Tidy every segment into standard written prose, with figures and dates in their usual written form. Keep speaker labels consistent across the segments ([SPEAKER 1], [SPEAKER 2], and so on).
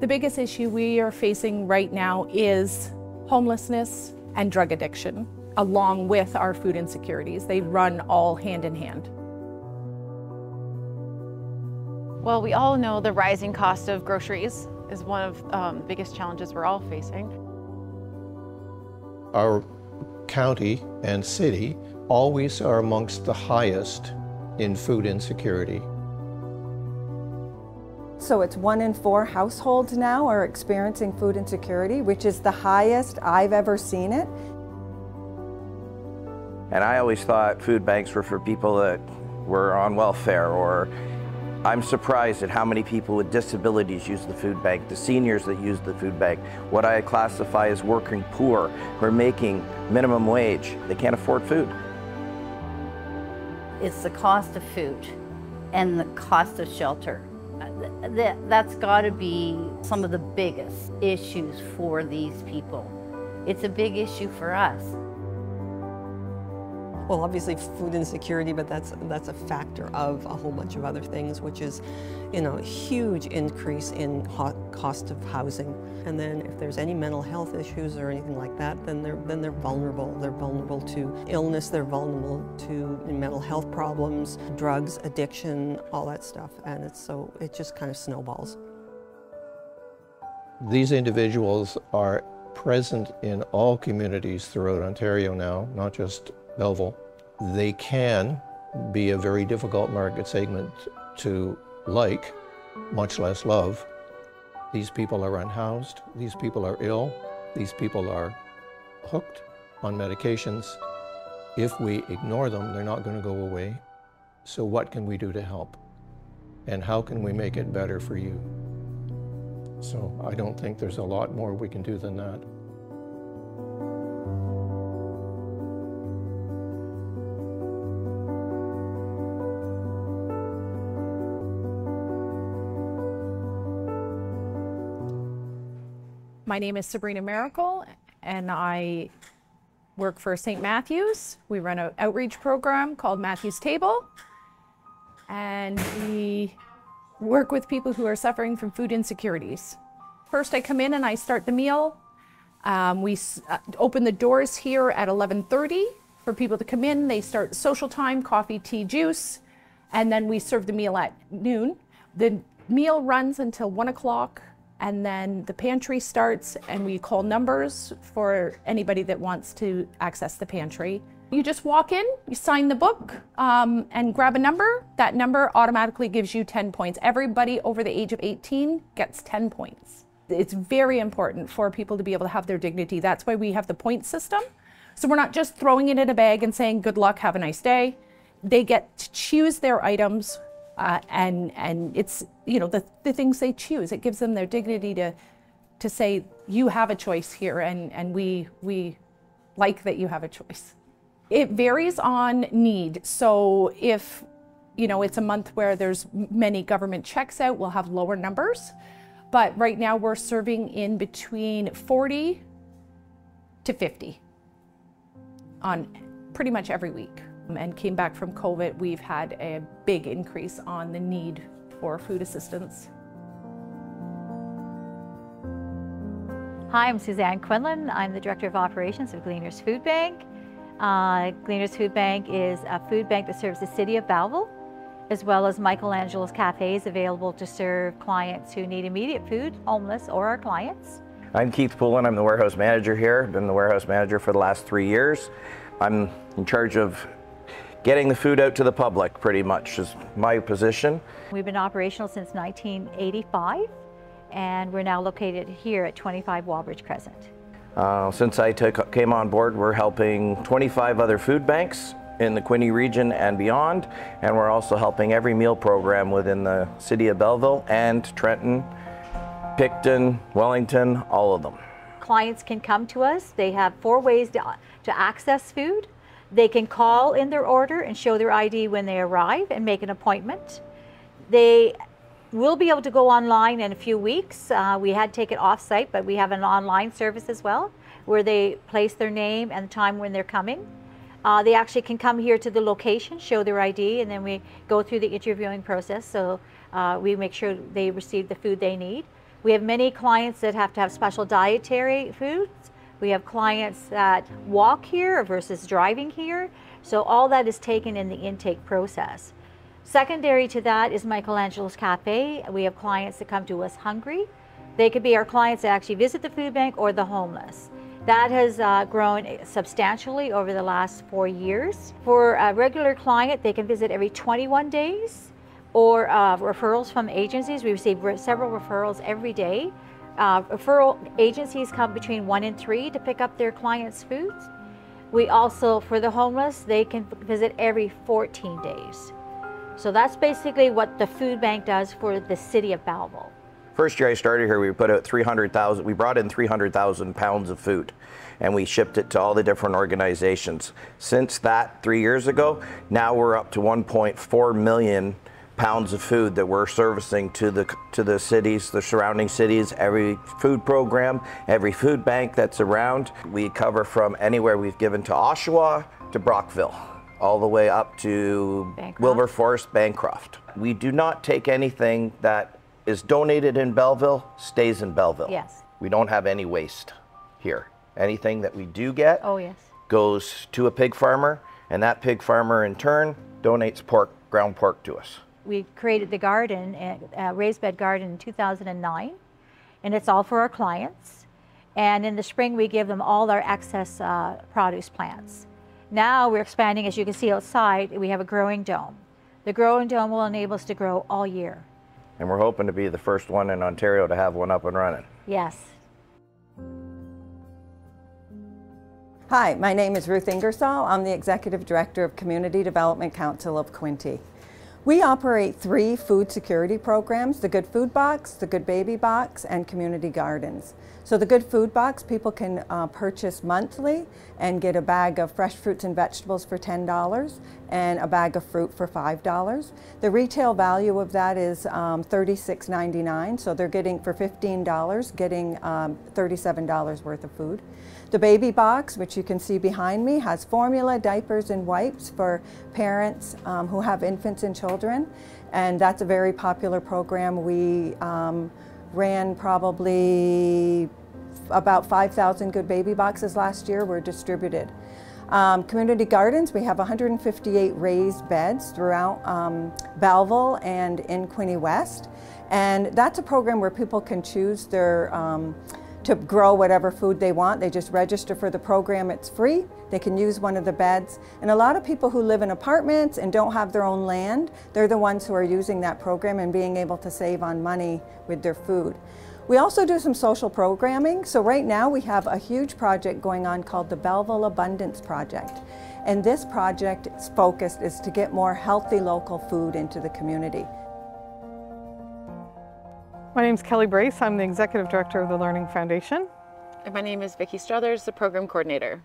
[SPEAKER 1] The biggest issue we are facing right now is homelessness and drug addiction, along with our food insecurities. They run all hand in hand.
[SPEAKER 2] Well, we all know the rising cost of groceries is one of the biggest challenges we're all facing.
[SPEAKER 3] Our county and city always are amongst the highest in food insecurity.
[SPEAKER 4] So it's 1 in 4 households now are experiencing food insecurity, which is the highest I've ever seen it.
[SPEAKER 5] And I always thought food banks were for people that were on welfare, or I'm surprised at how many people with disabilities use the food bank, the seniors that use the food bank, what I classify as working poor, who are making minimum wage. They can't afford food.
[SPEAKER 6] It's the cost of food and the cost of shelter. That's got to be some of the biggest issues for these people. It's a big issue for us.
[SPEAKER 7] Well, obviously food insecurity, but that's a factor of a whole bunch of other things, which is, a huge increase in cost of housing. And then if there's any mental health issues or anything like that, then they're vulnerable. They're vulnerable to illness. They're vulnerable to mental health problems, drugs, addiction, all that stuff. And it just kind of snowballs.
[SPEAKER 3] These individuals are present in all communities throughout Ontario now, not just Belleville. They can be a very difficult market segment to like, much less love. These people are unhoused, these people are ill, these people are hooked on medications. If we ignore them, they're not going to go away. So what can we do to help? And how can we make it better for you? So I don't think there's a lot more we can do than that.
[SPEAKER 1] My name is Sabrina Miracle, and I work for St. Matthew's. We run an outreach program called Matthew's Table, and we work with people who are suffering from food insecurities. First, I come in and I start the meal. We open the doors here at 11:30 for people to come in. They start social time, coffee, tea, juice, and then we serve the meal at noon. The meal runs until 1 o'clock. And then the pantry starts and we call numbers for anybody that wants to access the pantry. You just walk in, you sign the book and grab a number. That number automatically gives you 10 points. Everybody over the age of 18 gets 10 points. It's very important for people to be able to have their dignity. That's why we have the point system. So we're not just throwing it in a bag and saying, good luck, have a nice day. They get to choose their items. And it's, the things they choose. It gives them their dignity to say, you have a choice here, and we like that you have a choice. It varies on need. So if, it's a month where there's many government checks out, we'll have lower numbers. But right now we're serving in between 40 to 50 on pretty much every week. And came back from COVID, we've had a big increase on the need for food assistance.
[SPEAKER 8] Hi, I'm Suzanne Quinlan. I'm the Director of Operations of Gleaners Food Bank. Gleaners Food Bank is a food bank that serves the city of Belleville, as well as Michelangelo's Cafes, available to serve clients who need immediate food, homeless, or our clients.
[SPEAKER 5] I'm Keith Poulin. I'm the warehouse manager here. I've been the warehouse manager for the last 3 years. I'm in charge of getting the food out to the public, pretty much, is my position.
[SPEAKER 8] We've been operational since 1985, and we're now located here at 25 Wallbridge Crescent.
[SPEAKER 5] Since I came on board, we're helping 25 other food banks in the Quinte region and beyond, and we're also helping every meal program within the city of Belleville and Trenton, Picton, Wellington, all of them.
[SPEAKER 8] Clients can come to us. They have 4 ways to access food. They can call in their order and show their ID when they arrive and make an appointment. They will be able to go online in a few weeks. We had to take it off-site, but we have an online service as well, where they place their name and the time when they're coming. They actually can come here to the location, show their ID, and then we go through the interviewing process, so we make sure they receive the food they need. We have many clients that have to have special dietary foods. We have clients that walk here versus driving here. So all that is taken in the intake process. Secondary to that is Michelangelo's Cafe. We have clients that come to us hungry. They could be our clients that actually visit the food bank or the homeless. That has grown substantially over the last 4 years. For a regular client, they can visit every 21 days, or referrals from agencies. We receive several referrals every day. Referral agencies come between 1 and 3 to pick up their clients' foods. We also, for the homeless, they can visit every 14 days. So that's basically what the food bank does for the city of Belleville.
[SPEAKER 5] First year I started here, we put out 300,000, we brought in 300,000 pounds of food, and we shipped it to all the different organizations. Since that 3 years ago, now we're up to 1.4 million pounds of food that we're servicing to the cities, the surrounding cities, every food program, every food bank that's around. We cover from anywhere we've given to Oshawa to Brockville, all the way up to Wilberforce, Bancroft. We do not take anything that is donated in Belleville, stays in Belleville.
[SPEAKER 8] Yes.
[SPEAKER 5] We don't have any waste here. Anything that we do get goes to a pig farmer, and that pig farmer in turn donates pork, ground pork to us.
[SPEAKER 8] We created the garden, raised bed garden in 2009, and it's all for our clients. And in the spring, we give them all our excess produce plants. Now we're expanding, as you can see outside, we have a growing dome. The growing dome will enable us to grow all year.
[SPEAKER 5] And we're hoping to be the first one in Ontario to have one up and running.
[SPEAKER 8] Yes.
[SPEAKER 4] Hi, my name is Ruth Ingersoll. I'm the Executive Director of Community Development Council of Quinte. We operate 3 food security programs: the Good Food Box, the Good Baby Box, and Community Gardens. So the Good Food Box, people can purchase monthly and get a bag of fresh fruits and vegetables for $10 and a bag of fruit for $5. The retail value of that is $36.99, so they're getting, for $15, getting $37 worth of food. The Baby Box, which you can see behind me, has formula, diapers, and wipes for parents who have infants and children, and that's a very popular program. We ran probably about 5,000 Good Baby Boxes last year were distributed. Community Gardens, we have 158 raised beds throughout Belleville and in Quinte West, and that's a program where people can choose their to grow whatever food they want. They just register for the program. It's free. They can use one of the beds. And a lot of people who live in apartments and don't have their own land, they're the ones who are using that program and being able to save on money with their food. We also do some social programming. So right now we have a huge project going on called the Belleville Abundance Project. And this project's focus is to get more healthy local food into the community.
[SPEAKER 9] My name is Kelly Brace. I'm the Executive Director of the Learning Foundation.
[SPEAKER 2] And my name is Vicki Struthers, the Program Coordinator.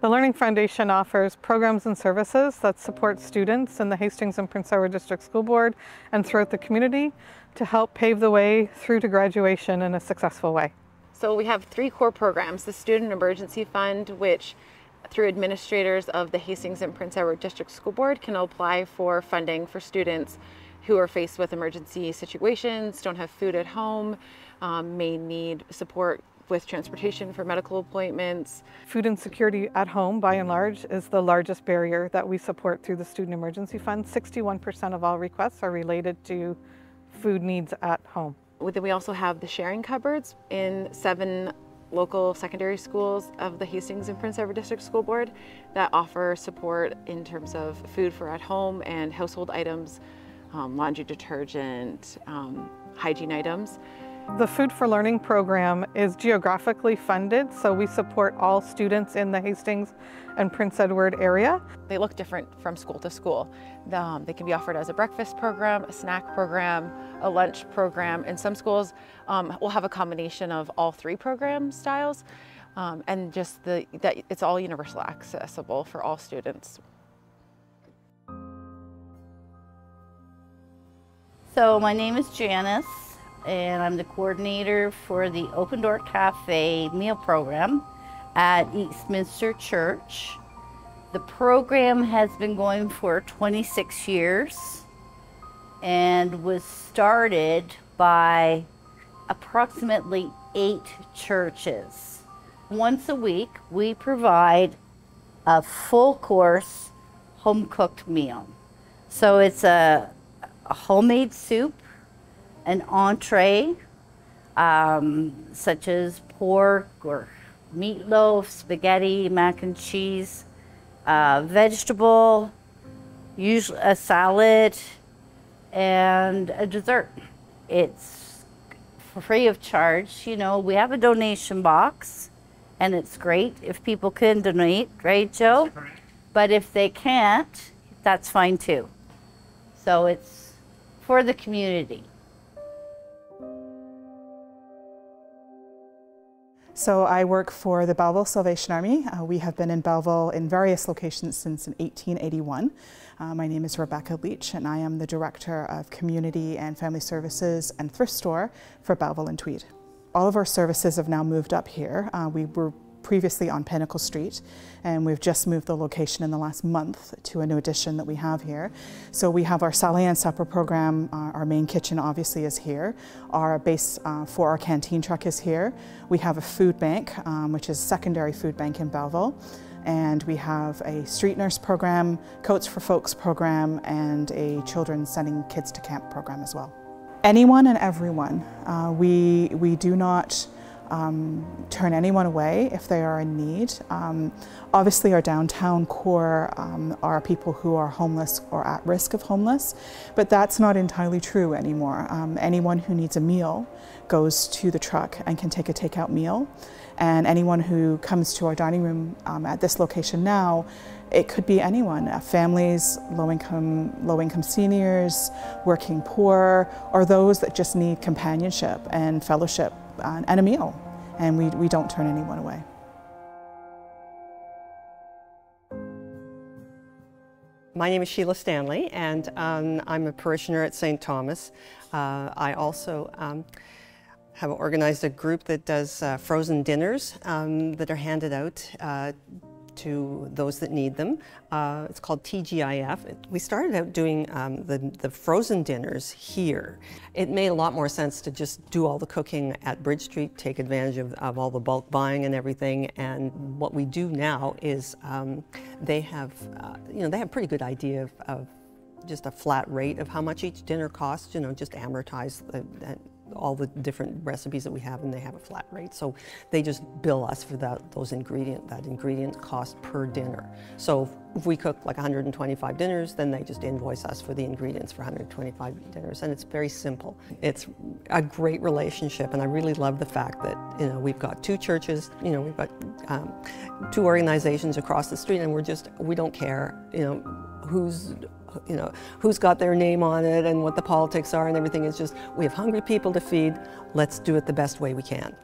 [SPEAKER 9] The Learning Foundation offers programs and services that support students in the Hastings and Prince Edward District School Board and throughout the community to help pave the way through to graduation in a successful way.
[SPEAKER 2] So we have 3 core programs: the Student Emergency Fund, which through administrators of the Hastings and Prince Edward District School Board can apply for funding for students who are faced with emergency situations, don't have food at home, may need support with transportation for medical appointments.
[SPEAKER 9] Food insecurity at home, by and large, is the largest barrier that we support through the Student Emergency Fund. 61% of all requests are related to food needs at home.
[SPEAKER 2] Then we also have the sharing cupboards in 7 local secondary schools of the Hastings and Prince Edward District School Board that offer support in terms of food for at home and household items, laundry detergent, hygiene items.
[SPEAKER 9] The Food for Learning program is geographically funded, so we support all students in the Hastings and Prince Edward area.
[SPEAKER 2] They look different from school to school. They can be offered as a breakfast program, a snack program, a lunch program, and some schools will have a combination of all 3 program styles, and just that it's all universal accessible for all students.
[SPEAKER 6] So my name is Janice, and I'm the coordinator for the Open Door Cafe meal program at Eastminster Church. The program has been going for 26 years and was started by approximately 8 churches. Once a week, we provide a full course home cooked meal. So it's a homemade soup, an entree, such as pork or meatloaf, spaghetti, mac and cheese, vegetable, usually a salad, and a dessert. It's free of charge. You know, we have a donation box, and it's great if people can donate, right, Joe? But if they can't, that's fine too. So it's for the community.
[SPEAKER 10] So I work for the Belleville Salvation Army. We have been in Belleville in various locations since 1881. My name is Rebecca Leach, and I am the Director of Community and Family Services and Thrift Store for Belleville and Tweed. All of our services have now moved up here. We were previously on Pinnacle Street, and we've just moved the location in the last month to a new addition that we have here. So we have our Sally Ann Supper program. Our main kitchen obviously is here. Our base for our canteen truck is here. We have a food bank, which is a secondary food bank in Belleville. And we have a street nurse program, Coats for Folks program, and a children sending kids to camp program as well. Anyone and everyone. We do not turn anyone away if they are in need. Obviously our downtown core are people who are homeless or at risk of homeless, but that's not entirely true anymore. Anyone who needs a meal goes to the truck and can take a takeout meal. And anyone who comes to our dining room at this location now, it could be anyone, families, low-income seniors, working poor, or those that just need companionship and fellowship and a meal. And we don't turn anyone away.
[SPEAKER 7] My name is Sheila Stanley, and I'm a parishioner at St. Thomas. I also have organized a group that does frozen dinners that are handed out to those that need them. It's called TGIF. We started out doing the frozen dinners here. It made a lot more sense to just do all the cooking at Bridge Street, take advantage of all the bulk buying and everything. And what we do now is they have a pretty good idea of just a flat rate of how much each dinner costs. You know, just amortize all the different recipes that we have, and they have a flat rate. So they just bill us for that ingredient cost per dinner. So if we cook like 125 dinners, then they just invoice us for the ingredients for 125 dinners, and it's very simple. It's a great relationship, and I really love the fact that, you know, we've got 2 churches, you know, we've got 2 organizations across the street, and we don't care, you know, who's got their name on it and what the politics are and everything. It's just, we have hungry people to feed, let's do it the best way we can.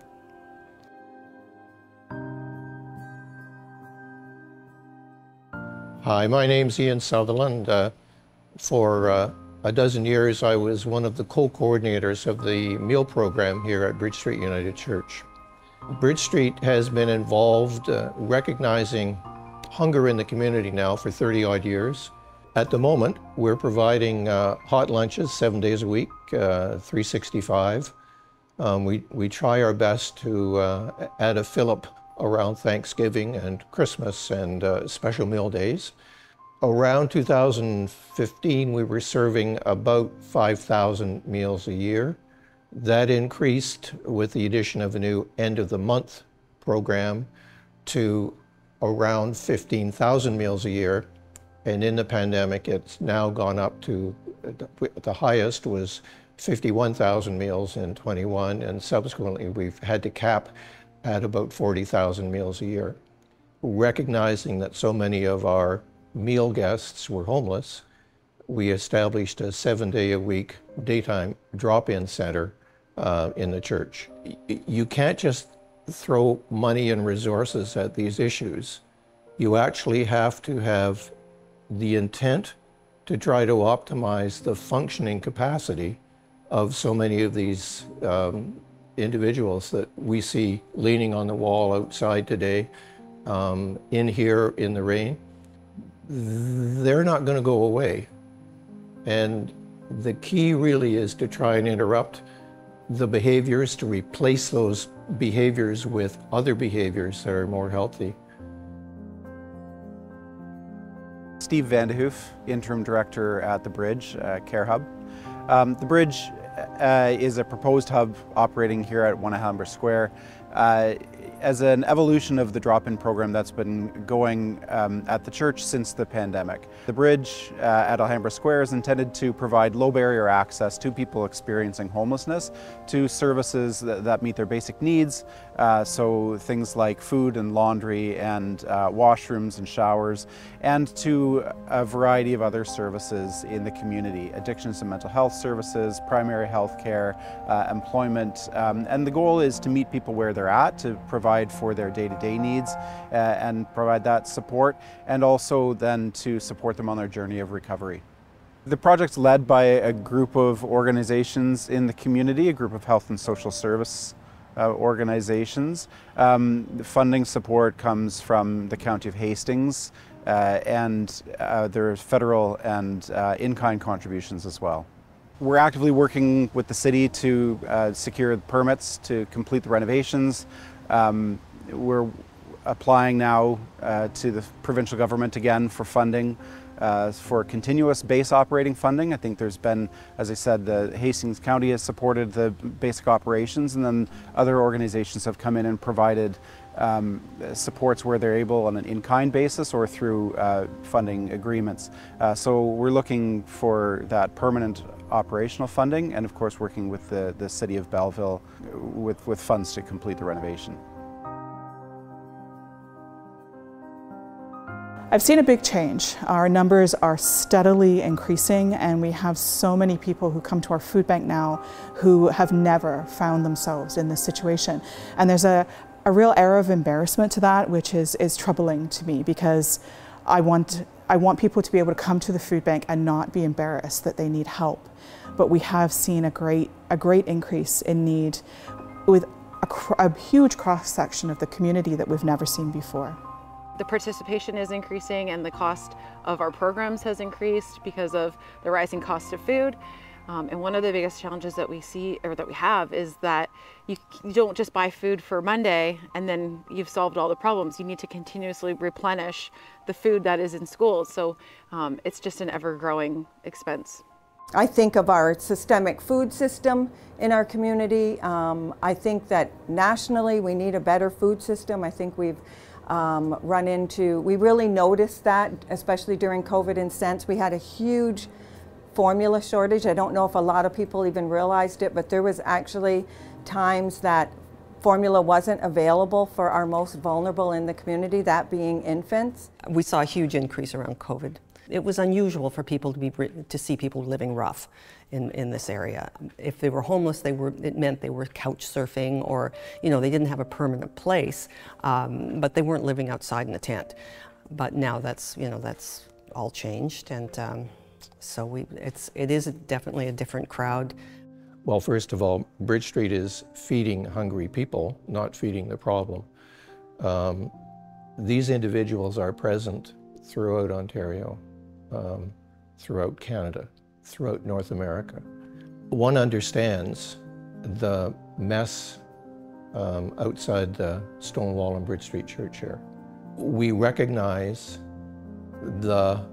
[SPEAKER 3] Hi, my name's Ian Souland. For a dozen years I was one of the co-coordinators of the meal program here at Bridge Street United Church. Bridge Street has been involved recognizing hunger in the community now for 30-odd years. At the moment, we're providing hot lunches 7 days a week, 365. We try our best to add a fill-up around Thanksgiving and Christmas and special meal days. Around 2015, we were serving about 5,000 meals a year. That increased with the addition of a new end-of-the-month program to around 15,000 meals a year. And in the pandemic, it's now gone up to, the highest was 51,000 meals in 21, and subsequently we've had to cap at about 40,000 meals a year. Recognizing that so many of our meal guests were homeless, we established a 7-day-a-week daytime drop-in center in the church. You can't just throw money and resources at these issues. You actually have to have the intent to try to optimize the functioning capacity of so many of these individuals that we see leaning on the wall outside today, in here in the rain. They're not going to go away. And the key really is to try and interrupt the behaviors, to replace those behaviors with other behaviors that are more healthy.
[SPEAKER 11] Steve Vandehoof, Interim Director at the Bridge Care Hub. The Bridge is a proposed hub operating here at 1 Alhambra Square as an evolution of the drop-in program that's been going at the church since the pandemic. The Bridge at Alhambra Square is intended to provide low-barrier access to people experiencing homelessness to services that meet their basic needs, so things like food and laundry and washrooms and showers, and to a variety of other services in the community, addictions and mental health services, primary health care, employment, and the goal is to meet people where they're at, to provide for their day-to-day needs and provide that support, and also then to support them on their journey of recovery. The project's led by a group of organizations in the community, a group of health and social service organizations. The funding support comes from the County of Hastings and there's federal and in-kind contributions as well. We're actively working with the city to secure permits to complete the renovations. We're applying now to the provincial government again for funding for continuous base operating funding. I think there's been, as I said, the Hastings County has supported the basic operations, and then other organizations have come in and provided supports where they're able on an in-kind basis or through funding agreements. So we're looking for that permanent operational funding, and of course working with the City of Belleville with funds to complete the renovation.
[SPEAKER 10] I've seen a big change. Our numbers are steadily increasing, and we have so many people who come to our food bank now who have never found themselves in this situation. And there's a real air of embarrassment to that, which is troubling to me, because I want people to be able to come to the food bank and not be embarrassed that they need help. But we have seen a great increase in need with a huge cross-section of the community that we've never seen before.
[SPEAKER 2] The participation is increasing, and the cost of our programs has increased because of the rising cost of food. And one of the biggest challenges that we see, or that we have, is that you don't just buy food for Monday and then you've solved all the problems. You need to continuously replenish the food that is in schools. So it's just an ever-growing expense.
[SPEAKER 4] I think of our systemic food system in our community. I think that nationally we need a better food system. I think we've we really noticed that, especially during COVID and since. We had a huge formula shortage. I don't know if a lot of people even realized it, but there was actually times that formula wasn't available for our most vulnerable in the community, that being infants.
[SPEAKER 7] We saw a huge increase around COVID. It was unusual for people to see people living rough in this area. If they were homeless, it meant they were couch surfing, or they didn't have a permanent place, but they weren't living outside in a tent. But now that's all changed, and so it is definitely a different crowd.
[SPEAKER 3] Well, first of all, Bridge Street is feeding hungry people, not feeding the problem. These individuals are present throughout Ontario, throughout Canada, throughout North America. One understands the mess outside the Stonewall and Bridge Street Church here. We recognize the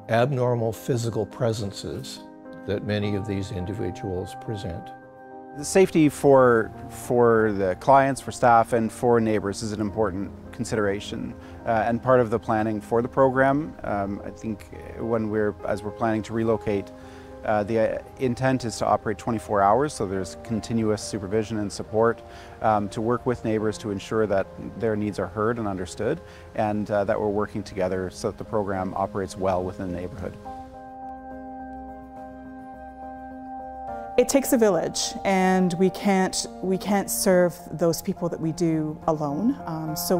[SPEAKER 3] abnormal physical presences that many of these individuals present.
[SPEAKER 11] The safety for the clients, for staff, and for neighbors is an important consideration, and part of the planning for the program. I think as we're planning to relocate, the intent is to operate 24 hours, so there's continuous supervision and support to work with neighbors to ensure that their needs are heard and understood, and that we're working together so that the program operates well within the neighborhood.
[SPEAKER 10] It takes a village, and we can't serve those people that we do alone. So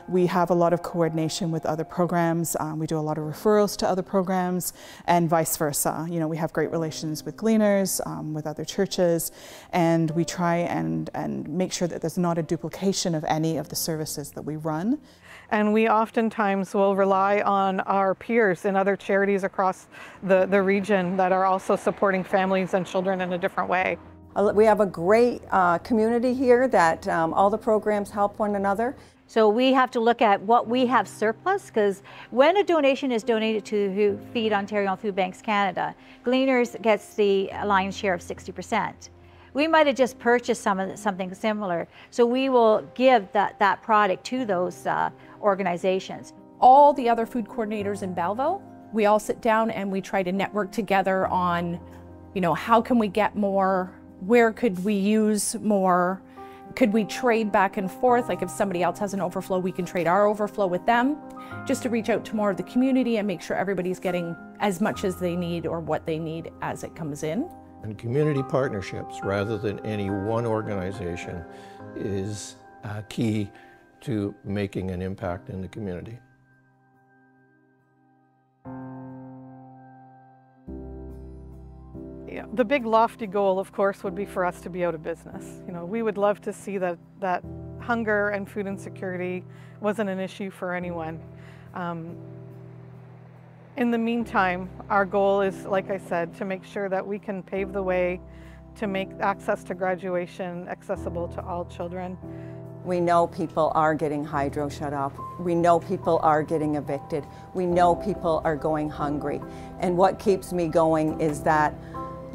[SPEAKER 10] we have a lot of coordination with other programs. We do a lot of referrals to other programs, and vice versa. We have great relations with Gleaners, with other churches, and we try and make sure that there's not a duplication of any of the services that we run.
[SPEAKER 9] And we oftentimes will rely on our peers in other charities across the region that are also supporting families and children in a different way.
[SPEAKER 4] We have a great community here that all the programs help one another.
[SPEAKER 8] So we have to look at what we have surplus, because when a donation is donated to Feed Ontario and Food Banks Canada, Gleaners gets the lion's share of 60%. We might have just purchased something similar, so we will give that product to those organizations.
[SPEAKER 1] All the other food coordinators in Belleville, we all sit down and we try to network together on, how can we get more, where could we use more, could we trade back and forth? Like if somebody else has an overflow, we can trade our overflow with them, just to reach out to more of the community and make sure everybody's getting as much as they need or what they need as it comes in.
[SPEAKER 3] And community partnerships, rather than any one organization, is key to making an impact in the community.
[SPEAKER 9] Yeah, the big lofty goal, of course, would be for us to be out of business. We would love to see that hunger and food insecurity wasn't an issue for anyone. In the meantime, our goal is, like I said, to make sure that we can pave the way to make access to graduation accessible to all children.
[SPEAKER 4] We know people are getting hydro shut off. We know people are getting evicted. We know people are going hungry. And what keeps me going is that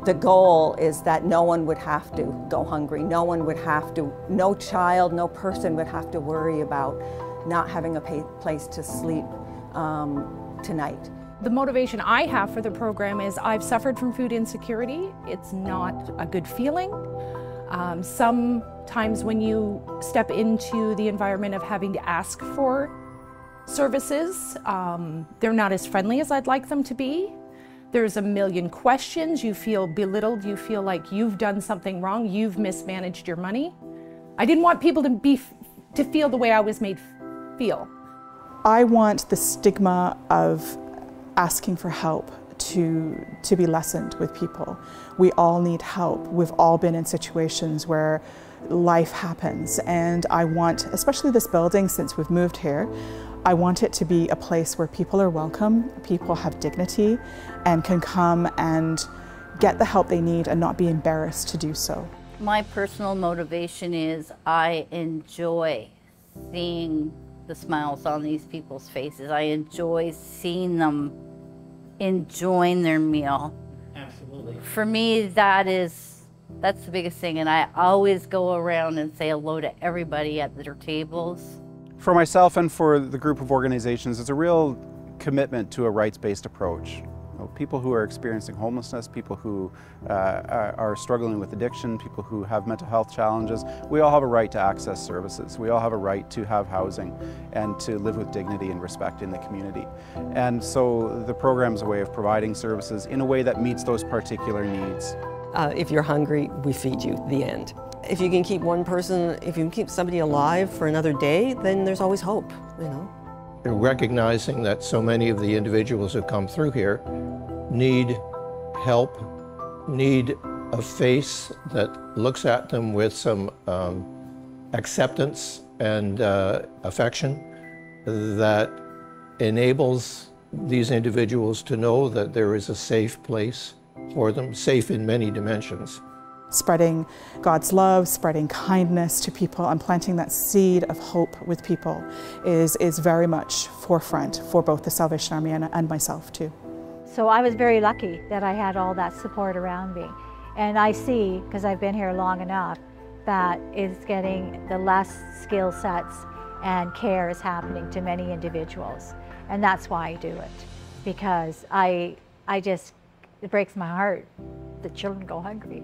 [SPEAKER 4] the goal is that no one would have to go hungry. No one would have to, no child, no person would have to worry about not having a place to sleep tonight.
[SPEAKER 1] The motivation I have for the program is I've suffered from food insecurity. It's not a good feeling. Sometimes when you step into the environment of having to ask for services, they're not as friendly as I'd like them to be. There's a million questions. You feel belittled. You feel like you've done something wrong. You've mismanaged your money. I didn't want people to feel the way I was made feel.
[SPEAKER 10] I want the stigma of asking for help to be lessened with people. We all need help. We've all been in situations where life happens, and I want, especially this building, since we've moved here, I want it to be a place where people are welcome, people have dignity, and can come and get the help they need and not be embarrassed to do so.
[SPEAKER 6] My personal motivation is I enjoy seeing the smiles on these people's faces. I enjoy seeing them enjoying their meal.
[SPEAKER 12] Absolutely.
[SPEAKER 6] For me, that's the biggest thing, and I always go around and say hello to everybody at their tables.
[SPEAKER 11] For myself and for the group of organizations, it's a real commitment to a rights-based approach. People who are experiencing homelessness, people who are struggling with addiction, people who have mental health challenges, we all have a right to access services. We all have a right to have housing and to live with dignity and respect in the community. And so the program is a way of providing services in a way that meets those particular needs.
[SPEAKER 7] If you're hungry, we feed you, the end. If you can keep one person, if you can keep somebody alive for another day, then there's always hope,
[SPEAKER 3] Recognizing that so many of the individuals who come through here need help, need a face that looks at them with some acceptance and affection, that enables these individuals to know that there is a safe place for them, safe in many dimensions.
[SPEAKER 10] Spreading God's love, spreading kindness to people, and planting that seed of hope with people is very much forefront for both the Salvation Army and myself too.
[SPEAKER 8] So I was very lucky that I had all that support around me. And I see, because I've been here long enough, that it's getting the less skill sets and care is happening to many individuals. And that's why I do it, because it breaks my heart that children go hungry.